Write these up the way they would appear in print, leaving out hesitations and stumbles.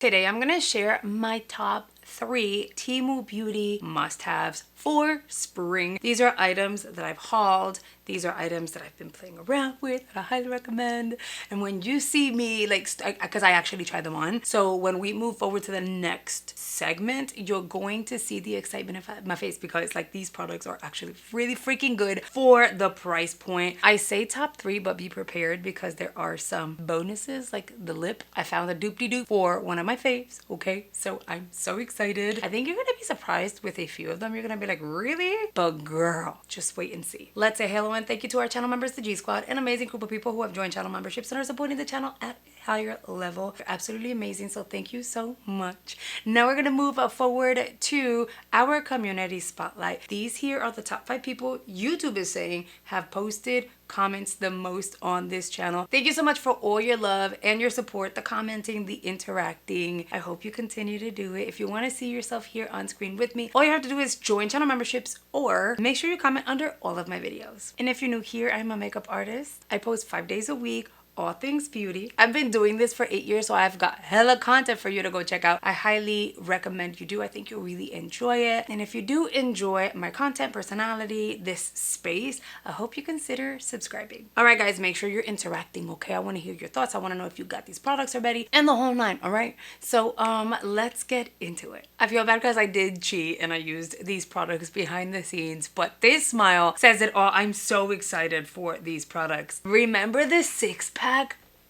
Today I'm gonna share my top 3 Temu beauty must-haves for spring. These are items that I've hauled. These are items that I've been playing around with that I highly recommend. And when you see me, like, because I actually tried them on. So when we move forward to the next segment, you're going to see the excitement in my face because like these products are actually really freaking good for the price point. I say top 3, but be prepared because there are some bonuses like the lip. I found a doop-de-doop for one of my faves, okay? So I'm so excited. I think you're gonna be surprised with a few of them. You're gonna be like, really? But girl, just wait and see. Let's say hello and thank you to our channel members, the G Squad, an amazing group of people who have joined channel memberships and are supporting the channel at a higher level. You're absolutely amazing, so thank you so much. Now we're gonna move forward to our community spotlight. These here are the top 5 people YouTube is saying have posted comments the most on this channel. Thank you so much for all your love and your support, the commenting, the interacting. I hope you continue to do it. If you want to see yourself here on screen with me, all you have to do is join channel memberships or make sure you comment under all of my videos. And if you're new here, I'm a makeup artist. I post 5 days a week, all things beauty. I've been doing this for 8 years, so I've got hella content for you to go check out. I highly recommend you do. I think you'll really enjoy it. And if you do enjoy my content, personality, this space, I hope you consider subscribing. All right, guys, make sure you're interacting, okay? I want to hear your thoughts. I want to know if you got these products already and the whole 9, all right? So let's get into it. I feel bad because I did cheat and I used these products behind the scenes, but this smile says it all. I'm so excited for these products. Remember this 6-pack?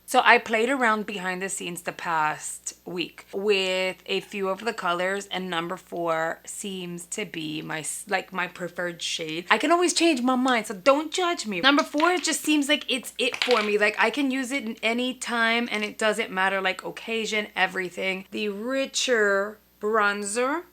So I played around behind the scenes the past week with a few of the colors, and number 4 seems to be my preferred shade. I can always change my mind, so don't judge me. Number 4 just seems like it's it for me. Like I can use it in any time and it doesn't matter, like occasion, everything. The richer bronzer.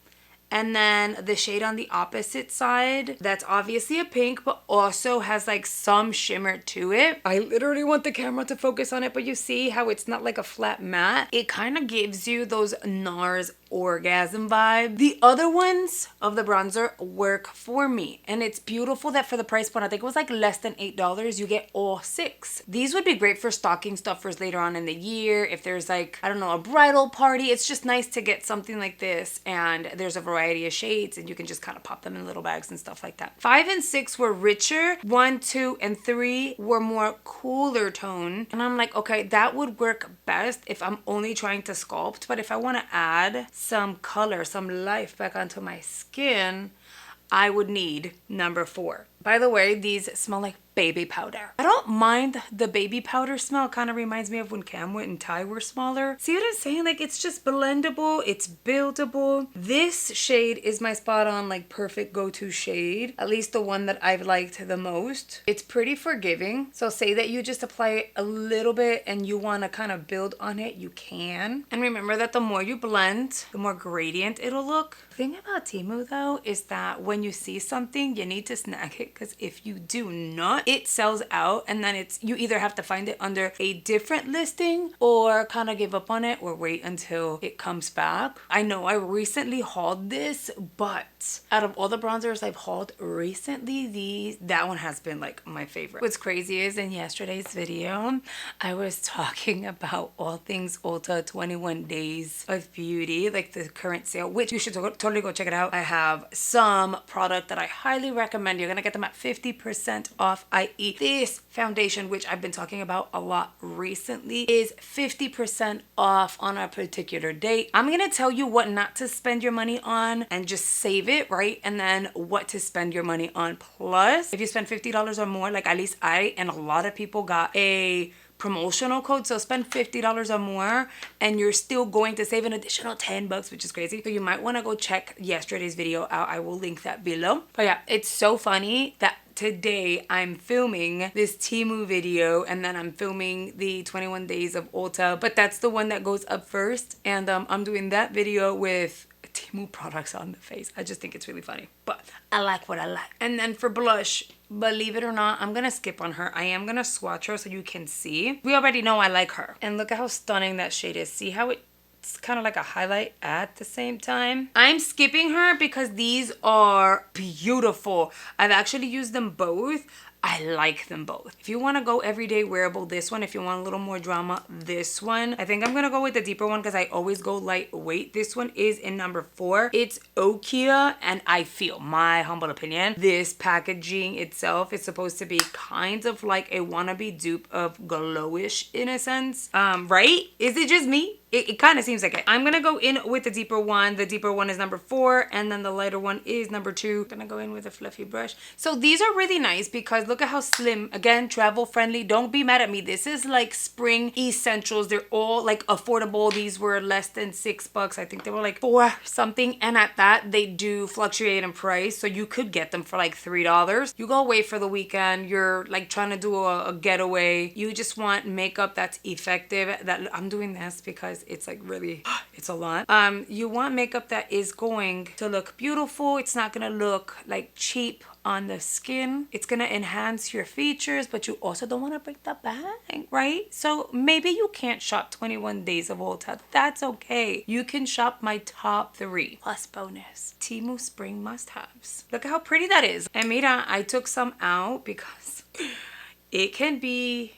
And then the shade on the opposite side, that's obviously a pink, but also has like some shimmer to it. I literally want the camera to focus on it, but you see how it's not like a flat matte? It kind of gives you those NARS orgasm vibe. The other ones of the bronzer work for me, and it's beautiful that for the price point, I think it was like less than $8, you get all 6. These would be great for stocking stuffers later on in the year. If there's like, I don't know, a bridal party, it's just nice to get something like this, and there's a variety of shades and you can just kind of pop them in little bags and stuff like that. 5 and 6 were richer. 1, 2, and 3 were more cooler tone, and I'm like, okay, that would work best if I'm only trying to sculpt, but if I want to add some color, some life back onto my skin, I would need number 4. By the way, these smell like baby powder. I don't mind the baby powder smell. Kind of reminds me of when Camwit and Ty were smaller. See what I'm saying? Like it's just blendable, it's buildable. This shade is my spot on like perfect go-to shade, at least the one that I've liked the most. It's pretty forgiving. So say that you just apply a little bit and you want to kind of build on it, you can. And remember that the more you blend, the more gradient it'll look. The thing about Temu though is that when you see something, you need to snag it, because if you do not, it sells out, and then you either have to find it under a different listing or kind of give up on it or wait until it comes back. I know I recently hauled this, but out of all the bronzers I've hauled recently, that one has been like my favorite. What's crazy is in yesterday's video, I was talking about all things Ulta 21 days of beauty, like the current sale, which you should totally go check it out. I have some product that I highly recommend. You're gonna get them at 50% off, i.e. this foundation, which I've been talking about a lot recently, is 50% off on a particular date. I'm gonna tell you what not to spend your money on and just save it, right? And then what to spend your money on. Plus, if you spend $50 or more, like at least I and a lot of people got a promotional code, so spend $50 or more and you're still going to save an additional $10, which is crazy. So you might want to go check yesterday's video out. I will link that below. But yeah, it's so funny that today I'm filming this Temu video and then I'm filming the 21 days of Ulta, but that's the one that goes up first, and I'm doing that video with Temu products on the face. I just think it's really funny, but I like what I like. And then for blush, believe it or not, I'm gonna skip on her. I am gonna swatch her so you can see. We already know I like her, and look at how stunning that shade is. See how it's kind of like a highlight at the same time. I'm skipping her because these are beautiful. I've actually used them both. I like them both. If you want to go everyday wearable, this one. If you want a little more drama, this one. I think I'm gonna go with the deeper one because I always go lightweight. This one is in number 4. It's Okia, and I feel, my humble opinion, this packaging itself is supposed to be kind of like a wannabe dupe of Glowish in a sense. Right? Is it just me? It kind of seems like it. I'm gonna go in with the deeper one. The deeper one is number 4, and then the lighter one is number 2. I'm gonna go in with a fluffy brush. So these are really nice because look at how slim. Again, travel friendly. Don't be mad at me. This is like spring essentials. They're all like affordable. These were less than $6. I think they were like 4 something. And at that, they do fluctuate in price. So you could get them for like $3. You go away for the weekend. You're like trying to do a getaway. You just want makeup that's effective. That I'm doing this because it's like really, it's a lot. You want makeup that is going to look beautiful. It's not gonna look like cheap on the skin. It's gonna enhance your features, but you also don't want to break the bank, right? So maybe you can't shop 21 days of Ulta. That's okay. You can shop my top 3 plus bonus Temu spring must-haves. Look at how pretty that is. And mira, I took some out because it can be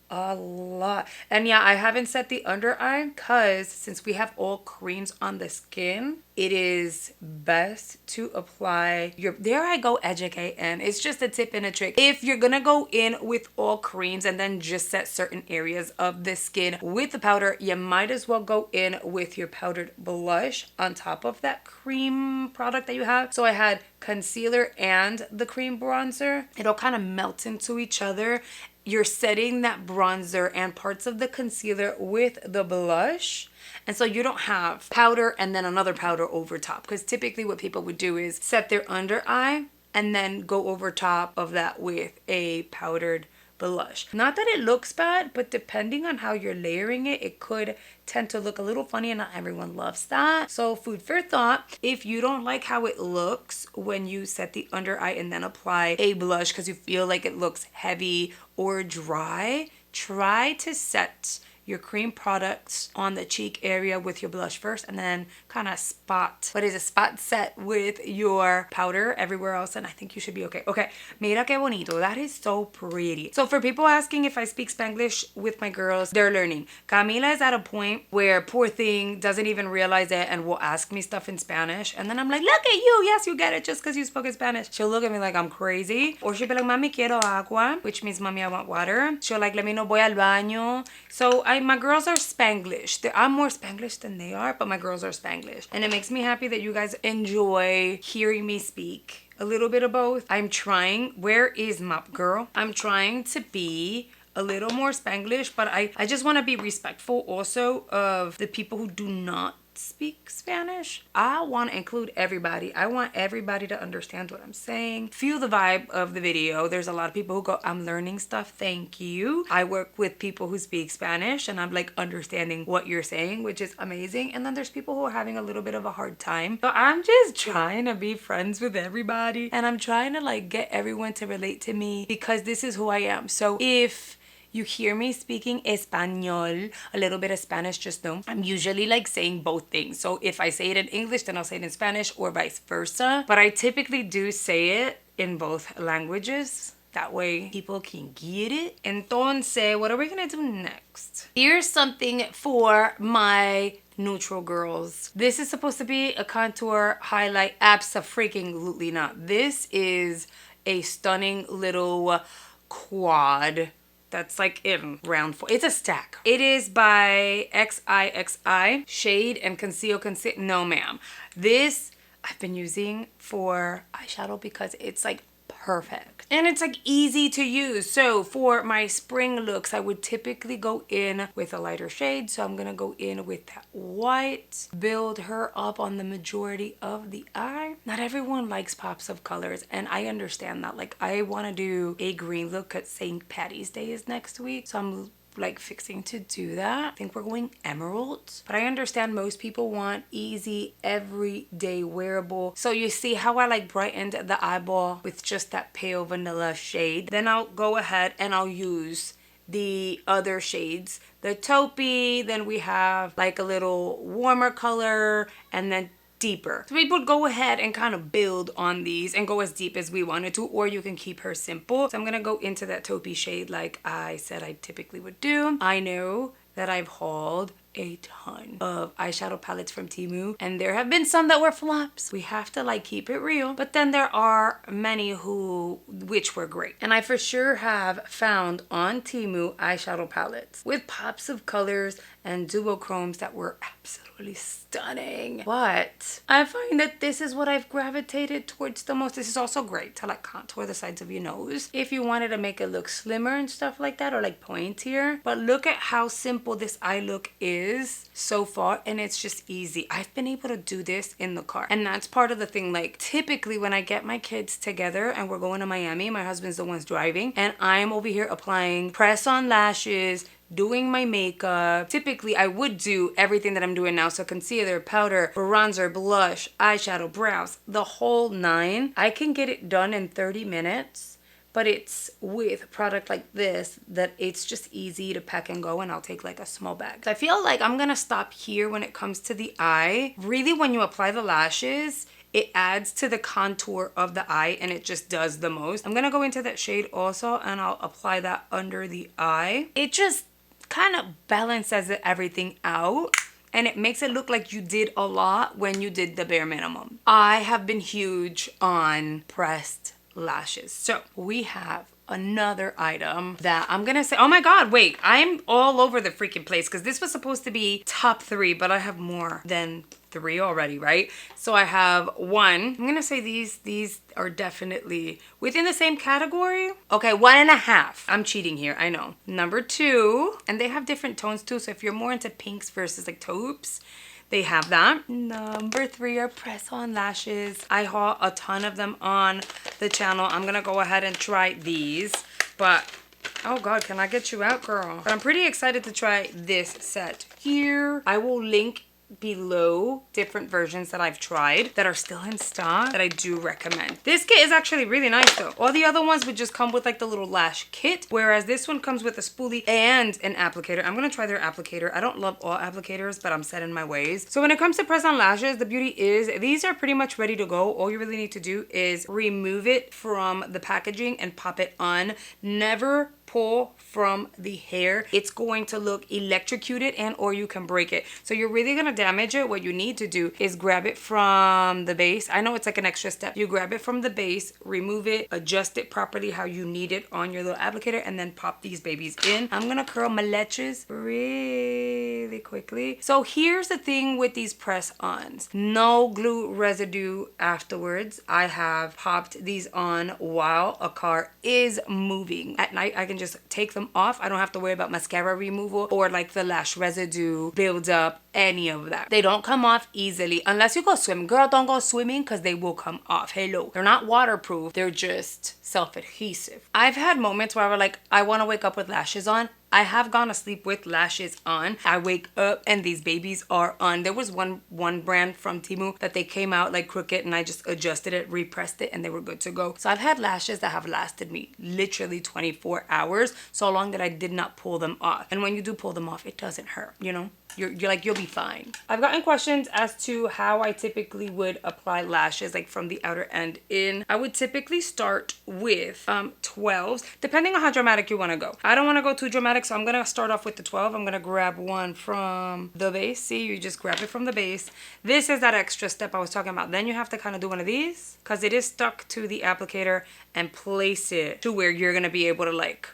a lot. And yeah, I haven't set the under eye because since we have all creams on the skin, it is best to apply your, there I go educating. It's just a tip and a trick. If you're gonna go in with all creams and then just set certain areas of the skin with the powder, you might as well go in with your powdered blush on top of that cream product that you have. So I had concealer and the cream bronzer. It all kind of melts into each other. You're setting that bronzer and parts of the concealer with the blush. And so you don't have powder and then another powder over top. Because typically what people would do is set their under eye and then go over top of that with a powdered blush. Not that it looks bad, but depending on how you're layering it, it could tend to look a little funny, and not everyone loves that. So food for thought. If you don't like how it looks when you set the under eye and then apply a blush because you feel like it looks heavy or dry, try to set your cream products on the cheek area with your blush first and then kind of spot set with your powder everywhere else, and I think you should be okay. Okay, mira que bonito. That is so pretty. So for people asking if I speak Spanglish with my girls, they're learning. Camila is at a point where poor thing doesn't even realize it and will ask me stuff in Spanish, and then I'm like, look at you, yes you get it just because you spoke in Spanish. She'll look at me like I'm crazy, or she'll be like, mami quiero agua, which means mommy I want water. She'll like let me know voy al baño. So my girls are Spanglish. I'm more Spanglish than they are, but my girls are Spanglish. And it makes me happy that you guys enjoy hearing me speak a little bit of both. I'm trying, where is Mop Girl? I'm trying to be a little more Spanglish, but I just want to be respectful also of the people who do not speak Spanish. I want to include everybody. I want everybody to understand what I'm saying. Feel the vibe of the video. There's a lot of people who go, I'm learning stuff. Thank you. I work with people who speak Spanish and I'm like understanding what you're saying, which is amazing. And then there's people who are having a little bit of a hard time. So I'm just trying to be friends with everybody, and I'm trying to like get everyone to relate to me because this is who I am. So if you hear me speaking Espanol, a little bit of Spanish, just know I'm usually like saying both things. So if I say it in English, then I'll say it in Spanish or vice versa. But I typically do say it in both languages. That way people can get it. Entonces, what are we gonna do next? Here's something for my neutral girls. This is supposed to be a contour highlight. Abso-freaking-lutely not. This is a stunning little quad that's like in round 4. It's a stack. It is by XIXI. Shade and Conceal. No, ma'am. This I've been using for eyeshadow because it's like perfect. And it's like easy to use. So for my spring looks, I would typically go in with a lighter shade. So I'm going to go in with that white, build her up on the majority of the eye. Not everyone likes pops of colors, and I understand that. Like I want to do a green look at St. Patty's Day is next week. So I'm like fixing to do that. I think we're going emerald, but I understand most people want easy everyday wearable. So you see how I like brightened the eyeball with just that pale vanilla shade. Then I'll go ahead and I'll use the other shades, the taupey, then we have like a little warmer color, and then deeper. So we would go ahead and kind of build on these and go as deep as we wanted to, or you can keep her simple. So I'm gonna go into that taupey shade like I said I typically would do. I know that I've hauled a ton of eyeshadow palettes from Temu, and there have been some that were flops. We have to like keep it real, but then there are many which were great. And I for sure have found on Temu eyeshadow palettes with pops of colors and duochromes that were absolutely stunning. But I find that this is what I've gravitated towards the most. This is also great to like contour the sides of your nose if you wanted to make it look slimmer and stuff like that, or like pointier. But look at how simple this eye look is so far, and it's just easy. I've been able to do this in the car, and that's part of the thing. Like typically when I get my kids together and we're going to Miami, my husband's the one driving, and I'm over here applying press on lashes, doing my makeup. Typically I would do everything that I'm doing now, so concealer, powder, bronzer, blush, eyeshadow, brows, the whole nine. I can get it done in 30 minutes, but it's with a product like this that it's just easy to pack and go, and I'll take like a small bag. So I feel like I'm gonna stop here when it comes to the eye. Really, when you apply the lashes, it adds to the contour of the eye, and it just does the most. I'm gonna go into that shade also, and I'll apply that under the eye. It just kind of balances everything out, and it makes it look like you did a lot when you did the bare minimum. I have been huge on pressed lashes. So we have another item that I'm gonna say, oh my god, wait, I'm all over the freaking place because this was supposed to be top 3, but I have more than 3 already, right? So I have 1. I'm gonna say these are definitely within the same category. Okay, 1.5. I'm cheating here, I know. Number 2, and they have different tones too, so if you're more into pinks versus like taupes, they have that. Number 3 are press-on lashes. I haul a ton of them on the channel. I'm gonna go ahead and try these, but oh god, can I get you out, girl? But I'm pretty excited to try this set here. I will link below different versions that I've tried that are still in stock that I do recommend. This kit is actually really nice though. All the other ones would just come with like the little lash kit, whereas this one comes with a spoolie and an applicator. I'm gonna try their applicator. I don't love all applicators, but I'm set in my ways. So when it comes to press-on lashes, the beauty is these are pretty much ready to go. All you really need to do is remove it from the packaging and pop it on. Never pull from the hair. It's going to look electrocuted, and or you can break it. So you're really gonna damage it. What you need to do is grab it from the base. I know it's like an extra step. You grab it from the base, remove it, adjust it properly how you need it on your little applicator, and then pop these babies in. I'm gonna curl my lashes really quickly. So here's the thing with these press-ons. No glue residue afterwards. I have popped these on while a car is moving. At night, I can just take them off. I don't have to worry about mascara removal or like the lash residue build up, any of that. They don't come off easily unless you go swim. Girl, don't go swimming because they will come off. Hello. They're not waterproof. They're just self-adhesive. I've had moments where I was like, I want to wake up with lashes on. I have gone to sleep with lashes on. I wake up and these babies are on. There was one brand from Temu that they came out like crooked, and I just adjusted it, repressed it, and they were good to go. So I've had lashes that have lasted me literally 24 hours, so long that I did not pull them off. And when you do pull them off, it doesn't hurt, you know? You're like, you'll be fine. I've gotten questions as to how I typically would apply lashes, like from the outer end in. I would typically start with 12s, depending on how dramatic you want to go. I don't want to go too dramatic, so I'm gonna start off with the 12. I'm gonna grab one from the base. See, you just grab it from the base. This is that extra step I was talking about. Then you have to kind of do one of these because it is stuck to the applicator, and place it to where you're gonna be able to like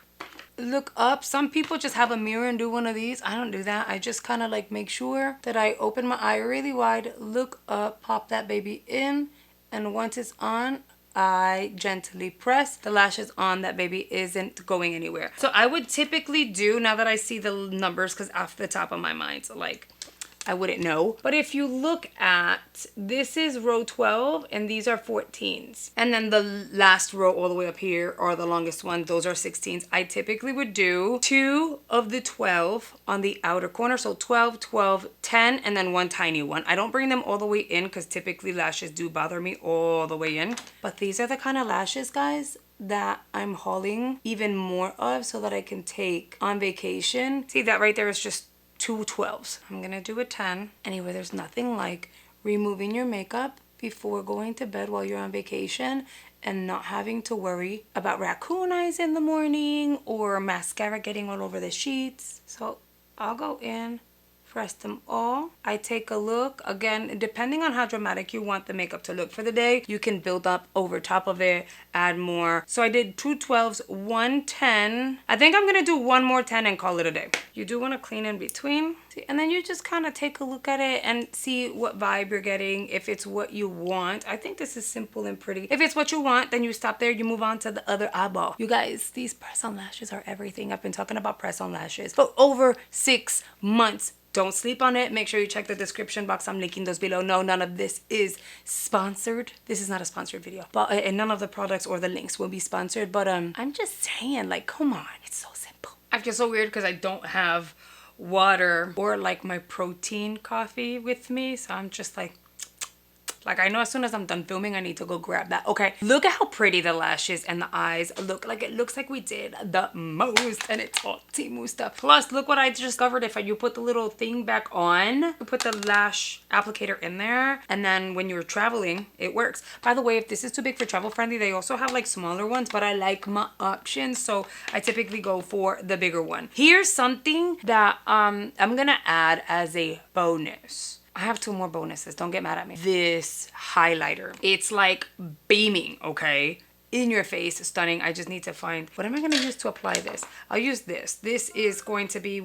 look up. Some people just have a mirror and do one of these. I don't do that. I just kind of like make sure that I open my eye really wide, look up, pop that baby in, and once it's on, I gently press. The lashes on, that baby isn't going anywhere. So I would typically do, now that I see the numbers, because off the top of my mind, so like I wouldn't know. But if you look at, this is row 12 and these are 14s. And then the last row all the way up here, or the longest one, those are 16s. I typically would do 2 of the 12 on the outer corner. So 12, 12, 10, and then one tiny one. I don't bring them all the way in because typically lashes do bother me all the way in. But these are the kind of lashes, guys, that I'm hauling even more of so that I can take on vacation. See, that right there is just 2 12s. I'm gonna do a 10. Anyway, there's nothing like removing your makeup before going to bed while you're on vacation and not having to worry about raccoon eyes in the morning or mascara getting all over the sheets. So I'll go in, press them all. I take a look. Again, depending on how dramatic you want the makeup to look for the day, you can build up over top of it, add more. So I did 2 12s, 1 10. I think I'm gonna do one more 10 and call it a day. You do want to clean in between. And then you just kind of take a look at it and see what vibe you're getting, if it's what you want. I think this is simple and pretty. If it's what you want, then you stop there, you move on to the other eyeball. You guys, these press-on lashes are everything. I've been talking about press-on lashes for over 6 months. Don't sleep on it. Make sure you check the description box. I'm linking those below. No, none of this is sponsored. This is not a sponsored video. But and none of the products or the links will be sponsored. But I'm just saying, like, come on. It's so simple. I feel so weird because I don't have water or like my protein coffee with me. So I'm just like I know as soon as I'm done filming, I need to go grab that. Okay, look at how pretty the lashes and the eyes look. Like, it looks like we did the most, and it's all Temu stuff. Plus, look what I just discovered. If you put the little thing back on, you put the lash applicator in there, and then when you're traveling, it works. By the way, if this is too big for travel friendly, they also have like smaller ones, but I like my options, so I typically go for the bigger one. Here's something that I'm gonna add as a bonus. I have 2 more bonuses. Don't get mad at me. This highlighter. It's like beaming, okay? In your face, stunning. I just need to find, what am I going to use to apply this? I'll use this. This is going to be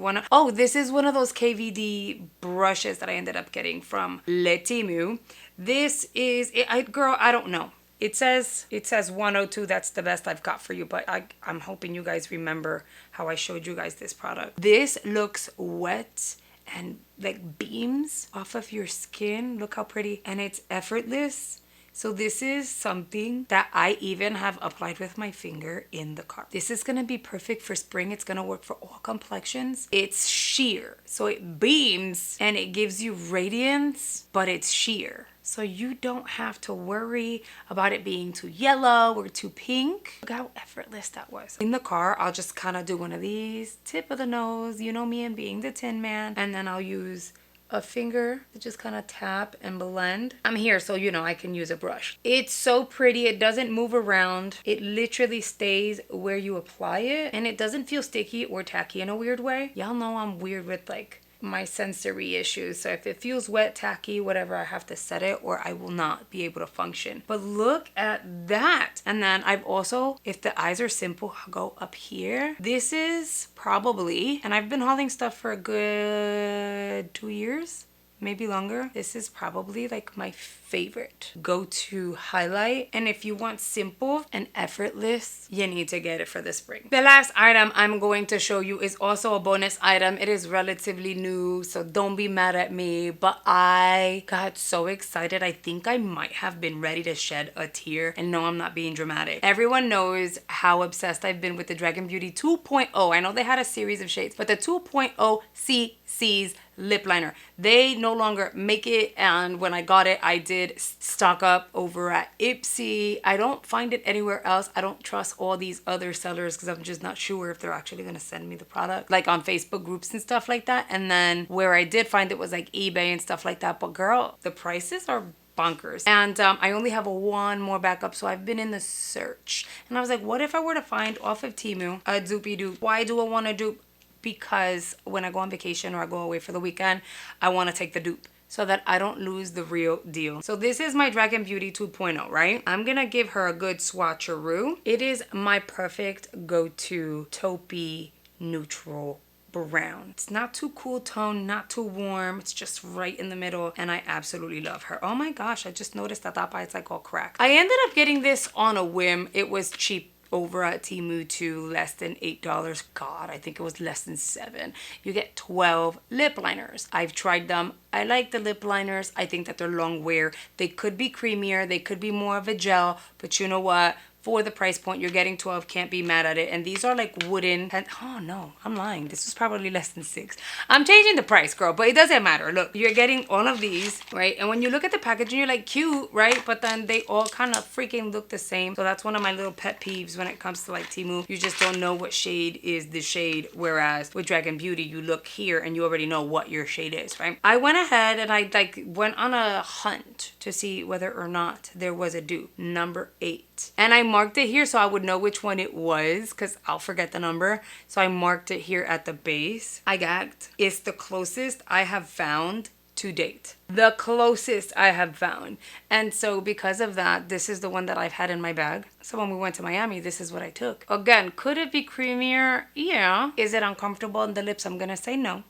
this is one of those KVD brushes that I ended up getting from Temu. This is, girl, I don't know. It says 102. That's the best I've got for you, but I'm hoping you guys remember how I showed you guys this product. This looks wet and like beams off of your skin. Look how pretty, and it's effortless. So this is something that I even have applied with my finger in the car. This is gonna be perfect for spring. It's gonna work for all complexions. It's sheer, so it beams and it gives you radiance, but it's sheer. So you don't have to worry about it being too yellow or too pink. Look how effortless that was. In the car, I'll just kind of do one of these, tip of the nose, you know me and being the Tin Man, and then I'll use a finger to just kind of tap and blend. I'm here, so you know I can use a brush. It's so pretty. It doesn't move around. It literally stays where you apply it, and it doesn't feel sticky or tacky in a weird way. Y'all know I'm weird with like my sensory issues, so if it feels wet, tacky, whatever, I have to set it or I will not be able to function. But look at that. And then I've also, if the eyes are simple, I'll go up here. This is probably, and I've been hauling stuff for a good 2 years, maybe longer. This is probably like my favorite go-to highlight. And if you want simple and effortless, you need to get it for the spring. The last item I'm going to show you is also a bonus item. It is relatively new, so don't be mad at me, but I got so excited. I think I might have been ready to shed a tear, and no, I'm not being dramatic. Everyone knows how obsessed I've been with the Dragon Beauty 2.0. I know they had a series of shades, but the 2.0 CC's lip liner, they no longer make it, and when I got it, I did stock up over at Ipsy. I don't find it anywhere else. I don't trust all these other sellers because I'm just not sure if they're actually going to send me the product, like on Facebook groups and stuff like that. And then where I did find it was like eBay and stuff like that, but girl, the prices are bonkers. And I only have one more backup, so I've been in the search, and I was like, what if I were to find off of Temu a dupey dupe? Why do I want to dupe? Because when I go on vacation or I go away for the weekend, I want to take the dupe so that I don't lose the real deal. So this is my Dragon Beauty 2.0, right? I'm gonna give her a good swatcheroo. It is my perfect go-to taupey neutral brown. It's not too cool tone, not too warm. It's just right in the middle, and I absolutely love her. Oh my gosh, I just noticed that that it's like all cracked. I ended up getting this on a whim. It was cheap over at Temu too, less than $8. God, I think it was less than $7. You get 12 lip liners. I've tried them. I like the lip liners. I think that they're long wear. They could be creamier. They could be more of a gel, but you know what? for the price point. You're getting 12, can't be mad at it. And these are like wooden. Oh no, I'm lying. This was probably less than 6. I'm changing the price, girl, but it doesn't matter. Look, you're getting all of these, right? And when you look at the packaging, you're like, cute, right? But then they all kind of freaking look the same. So that's one of my little pet peeves when it comes to like Temu. You just don't know what shade is the shade. Whereas with Dragon Beauty, you look here and you already know what your shade is, right? I went ahead and I like went on a hunt to see whether or not there was a dupe. Number 8. And I marked it here so I would know which one it was, because I'll forget the number. So I marked it here at the base. I gagged. It's the closest I have found to date. The closest I have found. And so because of that, this is the one that I've had in my bag. So when we went to Miami, this is what I took. Again, could it be creamier? Yeah. Is it uncomfortable on the lips? I'm gonna say no.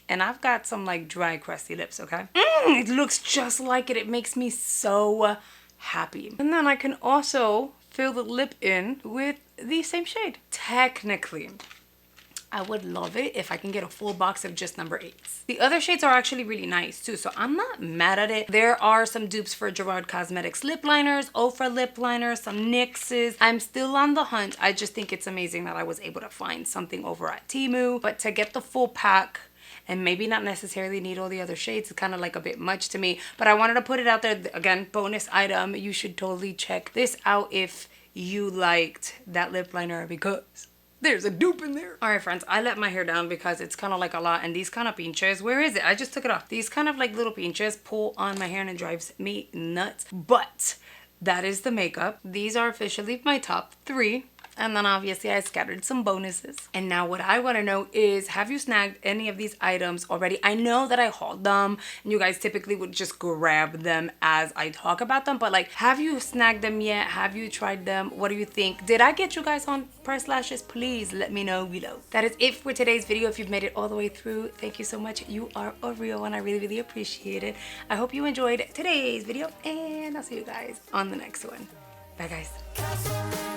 And I've got some like dry, crusty lips, okay? It looks just like it. It makes me so happy. And then I can also fill the lip in with the same shade. Technically, I would love it if I can get a full box of just number 8s. The other shades are actually really nice too, so I'm not mad at it. There are some dupes for Gerard Cosmetics lip liners, Ofra lip liners, some NYX's. I'm still on the hunt. I just think it's amazing that I was able to find something over at Temu. But to get the full pack, and maybe not necessarily need all the other shades, it's kind of like a bit much to me. But I wanted to put it out there. Again, bonus item. You should totally check this out if you liked that lip liner, because there's a dupe in there. All right, friends, I let my hair down because it's kind of like a lot. And these kind of pinches, where is it? I just took it off. These kind of like little pinches pull on my hair and it drives me nuts. But that is the makeup. These are officially my top 3. And then obviously I scattered some bonuses. And now what I want to know is, have you snagged any of these items already? I know that I hauled them and you guys typically would just grab them as I talk about them. But like, have you snagged them yet? Have you tried them? What do you think? Did I get you guys on pressed lashes? Please let me know below. That is it for today's video. If you've made it all the way through, thank you so much. You are a real one. I really, really appreciate it. I hope you enjoyed today's video and I'll see you guys on the next one. Bye guys.